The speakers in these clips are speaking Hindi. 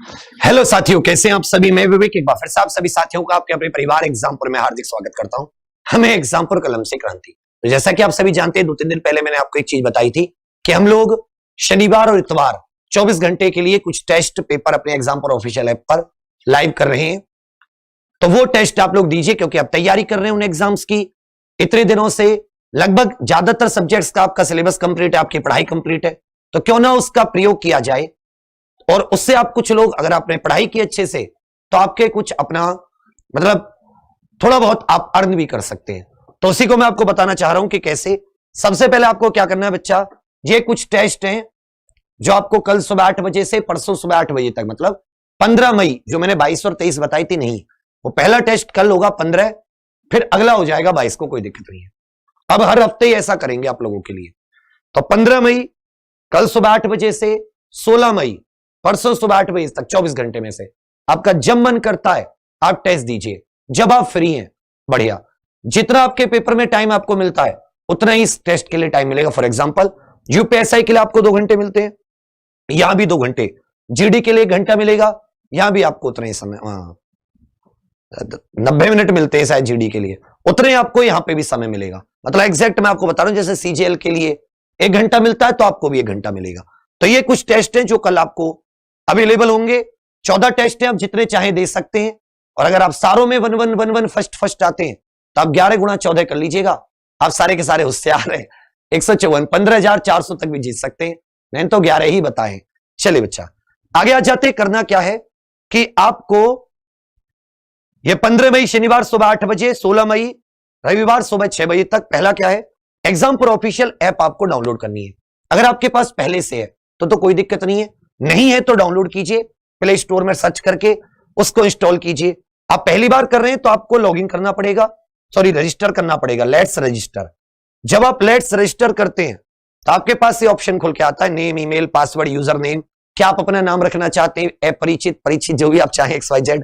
हेलो साथियों, कैसे हैं आप सभी। मैं विवेक एक बार फिर से आप सभी साथियों का आपके अपने परिवार एग्जामपुर में हार्दिक स्वागत करता हूं। हमें एग्जामपुर कलम से क्रांति। तो जैसा कि आप सभी जानते हैं, 2-3 दिन पहले मैंने आपको एक चीज बताई थी कि हम लोग शनिवार और इतवार 24 घंटे के लिए कुछ टेस्ट पेपर अपने एग्जामपुर ऑफिशियल ऐप पर लाइव कर रहे हैं। तो वो टेस्ट आप लोग दीजिए, क्योंकि आप तैयारी कर रहे हैं उन एग्जाम्स की। इतने दिनों से लगभग ज्यादातर सब्जेक्ट्स का आपका सिलेबस कंप्लीट है, आपकी पढ़ाई कंप्लीट है, तो क्यों ना उसका प्रयोग किया जाए। और उससे आप कुछ लोग, अगर आपने पढ़ाई की अच्छे से, तो आपके कुछ अपना मतलब थोड़ा बहुत आप अर्न भी कर सकते हैं। तो उसी को मैं आपको बताना चाह रहा हूं कि कैसे। सबसे पहले आपको क्या करना है बच्चा, ये कुछ टेस्ट हैं जो आपको कल सुबह 8 बजे से परसों सुबह 8 बजे तक, मतलब 15 मई, जो मैंने 22 और 23 बताई थी, नहीं, वो पहला टेस्ट कल होगा 15, फिर अगला हो जाएगा 22 को, कोई दिक्कत नहीं है। अब हर हफ्ते ही ऐसा करेंगे आप लोगों के लिए। तो 15 मई कल सुबह 8 बजे से 16 मई परसों सुबह 8 बजे तक, 24 घंटे में से आपका जब मन करता है आप टेस्ट दीजिए, जब आप फ्री हैं। बढ़िया, जितना आपके पेपर में टाइम आपको मिलता है उतना ही इस टेस्ट के लिए टाइम मिलेगा। फॉर एग्जांपल यूपीएसआई के लिए आपको 2 घंटे मिलते हैं, यहां भी 2 घंटे, जीडी के लिए 1 घंटा मिलेगा, यहां भी आपको उतना ही समय, 90 मिनट मिलते हैं शायद जीडी के लिए, उतने आपको यहां पे भी समय मिलेगा। मतलब एग्जैक्ट मैं आपको बता रहा हूं, जैसे सीजीएल के लिए 1 घंटा मिलता है तो आपको भी 1 घंटा मिलेगा। तो ये कुछ टेस्ट हैं जो कल आपको अवेलेबल होंगे। 14 टेस्ट हैं, आप जितने चाहे दे सकते हैं। और अगर आप सारों में 1-1-1-1 फर्स्ट आते हैं तो आप 11 गुणा 14 कर लीजिएगा। आप सारे के सारे होशियार हैं। 154 15,400 तक भी जीत सकते हैं। मैंने तो 11 ही बताए। चलिए बच्चा, आगे आ जाते। करना क्या है कि आपको ये 15 मई शनिवार सुबह 8 बजे, 16 मई रविवार सुबह 6 बजे तक, पहला क्या है, एग्जामपुर ऑफिशियल ऐप आपको डाउनलोड करनी है। अगर आपके पास पहले से है तो कोई दिक्कत नहीं है, नहीं है तो डाउनलोड कीजिए, प्ले स्टोर में सर्च करके उसको इंस्टॉल कीजिए। आप पहली बार कर रहे हैं तो आपको लॉगिन करना पड़ेगा, रजिस्टर करना पड़ेगा, लेट्स रजिस्टर। जब आप लेट्स रजिस्टर करते हैं तो आपके पास ये ऑप्शन खुल के आता है, name, email, password, user name, क्या आप अपना नाम रखना चाहते हैं, अपरिचित, परिचित, जो भी आप चाहें, XYZ,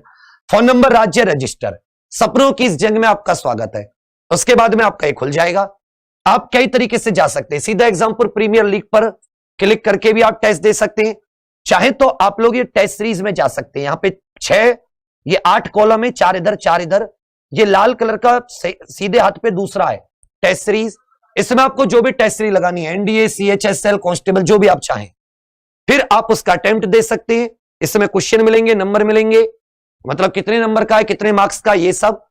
फोन नंबर, राज्य, रजिस्टर। सपनों की इस जंग में आपका स्वागत है। उसके बाद में आपका ये खुल जाएगा। आप कई तरीके से जा सकते हैं, सीधा एग्जामपुर प्रीमियर लीग पर क्लिक करके भी आप टेस्ट दे सकते हैं। चाहे तो आप लोग ये टेस्ट सीरीज में जा सकते हैं। यहां पे 6, ये 8 कॉलम है, 4 इधर 4 इधर। ये लाल कलर का सीधे हाथ पे दूसरा है टेस्ट सीरीज। इसमें आपको जो भी टेस्ट सीरीज लगानी है, एनडीए, CHSL, कांस्टेबल, जो भी आप चाहें, फिर आप उसका अटेम्प्ट दे सकते हैं। इसमें क्वेश्चन मिलेंगे, नंबर मिलेंगे, मतलब कितने नंबर का है, कितने मार्क्स का, ये सब।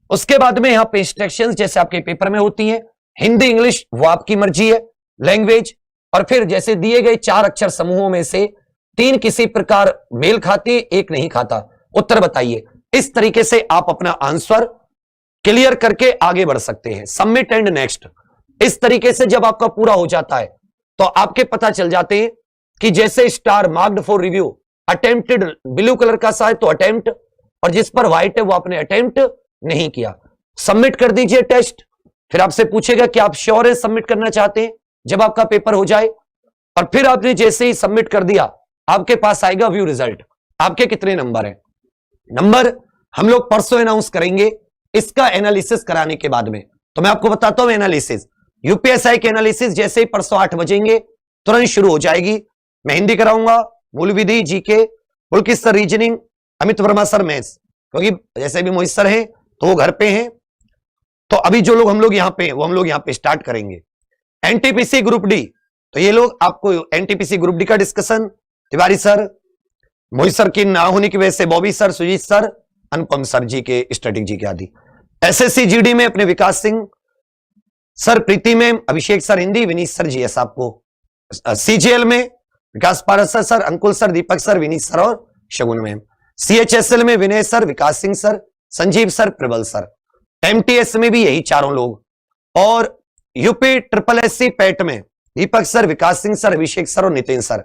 उसके बाद में यहां पे इंस्ट्रक्शंस जैसे आपके पेपर में होती हैं, हिंदी, इंग्लिश, वो आपकी मर्जी है, लैंग्वेज। और फिर जैसे दिए गए 4 अक्षर समूहों में से 3 किसी प्रकार मेल खाते, 1 नहीं खाता, उत्तर बताइए। इस तरीके से आप अपना आंसर क्लियर करके आगे बढ़ सकते हैं। सबमिट एंड नेक्स्ट, इस तरीके से जब आपका पूरा हो जाता है तो आपके पता चल जाते हैं कि जैसे star marked for review, attempted blue colour का सा है तो अटेम्प्ट, और जिस पर व्हाइट है वो आपने अटेम्प्ट नहीं किया। सबमिट कर दीजिए टेस्ट। फिर आपसे पूछेगा कि आप श्योर है सबमिट करना चाहते हैं जब आपका पेपर हो जाए। और फिर आपने जैसे ही सबमिट कर दिया, आपके पास आएगा व्यू रिजल्ट, आपके कितने नंबर हैं। नंबर हम लोग परसों अनाउंस करेंगे, इसका एनालिसिस कराने के बाद में। तो मैं आपको बताता हूं एनालिसिस, यूपीएसआई के एनालिसिस जैसे ही परसों 8 बजेंगे तुरंत शुरू हो जाएगी। मैं हिंदी कराऊंगा, मूल विधि, GK, Pulkit sir reasoning, Amit Verma sir maths, क्योंकि जैसे भी मोहित सर हैं तो वो घर पे हैं। तो अभी जो लोग हम लोग यहां पे हैं वो हम लोग यहां पे स्टार्ट करेंगे। एनटीपीसी ग्रुप डी, तो ये लोग आपको एनटीपीसी ग्रुप डी का discussion, Tiwari sir, Mohit sir की ना होने की वजह से Bobby sir, Sujeet sir, Anupam sir G K static G K आदि। एसएससी जीडी में अपने Vikas Singh sir, Preeti ma'am, Abhishek sir Hindi, Vineet sir GS आपको। सीजीएल में Vikas Parashar sir, Ankul sir, Deepak sir, Vineet sir और शगुन मैम। CHSL में Vinay sir, Vikas Singh sir, Sanjeev sir, प्रबल सर। MTS में भी यही चारों लोग। और यूपी SSSC पैट में दीपक सर, विकास सिंह सर, अभिषेक सर और नितिन सर।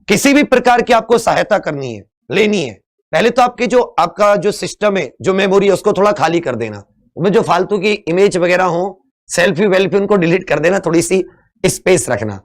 किसी भी प्रकार की आपको सहायता करनी है, लेनी है, पहले तो आपके जो आपका जो सिस्टम है, जो मेमोरी है, उसको थोड़ा खाली कर देना। उनमें जो फालतू की इमेज वगैरह हो, सेल्फी वेल्फी, उनको डिलीट कर देना, थोड़ी सी स्पेस रखना।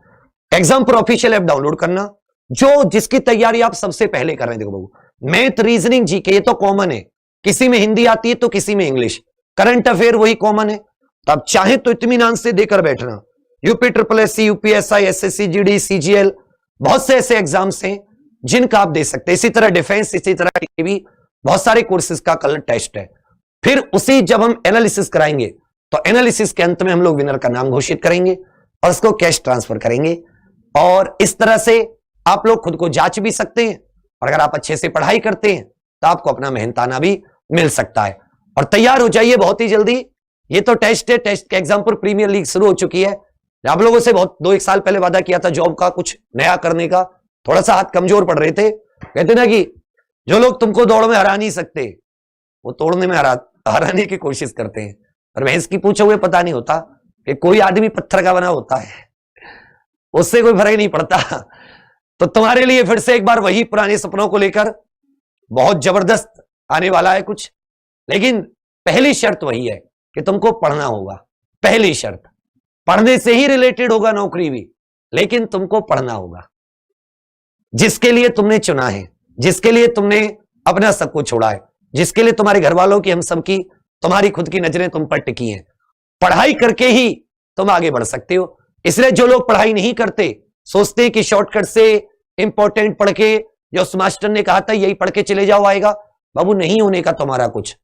एग्जामपुर ऑफिशियल ऐप डाउनलोड करना, जो जिसकी तैयारी आप सबसे पहले कर रहे हैं। देखो बाबू, मैथ, रीजनिंग, जीके, ये तो कॉमन है, किसी में हिंदी आती है तो किसी में इंग्लिश, करंट अफेयर वही कॉमन है। तो आप चाहे तो इत्मीनान से देकर बैठना। UP SSSC, UPSI, SSC GD, CGL, बहुत से ऐसे एग्जाम्स हैं जिनका आप दे सकते हैं। इसी तरह डिफेंस, इसी तरह के भी बहुत सारे कोर्सेज का कल टेस्ट है। फिर उसी जब हम एनालिसिस कराएंगे तो एनालिसिस के अंत में हम लोग विनर का नाम घोषित करेंगे और उसको कैश ट्रांसफर करेंगे। और इस तरह से आप लोग खुद को जांच भी सकते हैं और अगर आप अच्छे से पढ़ाई करते हैं तो आपको अपना मेहनताना भी मिल सकता है। और तैयार हो जाइए बहुत ही जल्दी। ये तो टेस्ट है, टेस्ट के एग्जाम पर प्रीमियर लीग शुरू हो चुकी है। आप लोगों से बहुत 2-1 साल पहले वादा किया था जॉब का कुछ नया करने का, थोड़ा सा हाथ कमजोर पड़ रहे थे। कहते ना कि जो लोग तुमको दौड़ में हरा नहीं सकते वो तोड़ने में हराने की कोशिश करते हैं। पर भैंस की पूछो हुए पता नहीं होता कि कोई आदमी पत्थर का बना होता है, उससे कोई फर्क नहीं पड़ता। तो तुम्हारे लिए फिर से एक बार वही पुराने सपनों को लेकर बहुत जबरदस्त आने वाला है कुछ। लेकिन पहली शर्त वही है कि तुमको पढ़ना होगा। पहली शर्त, पढ़ने से ही रिलेटेड होगा नौकरी भी, लेकिन तुमको पढ़ना होगा। जिसके लिए तुमने चुना है, जिसके लिए तुमने अपना सब कुछ छोड़ा है, जिसके लिए तुम्हारे घर वालों की, हम सब की, तुम्हारी खुद की नजरें तुम पर टिकी हैं, पढ़ाई करके ही तुम आगे बढ़ सकते हो। इसलिए जो लोग पढ़ाई नहीं करते, सोचते कि शॉर्टकट से इंपॉर्टेंट पढ़ के, जो उस मास्टर ने कहा था यही पढ़ के चले जाओ आएगा, बाबू नहीं होने का तुम्हारा कुछ।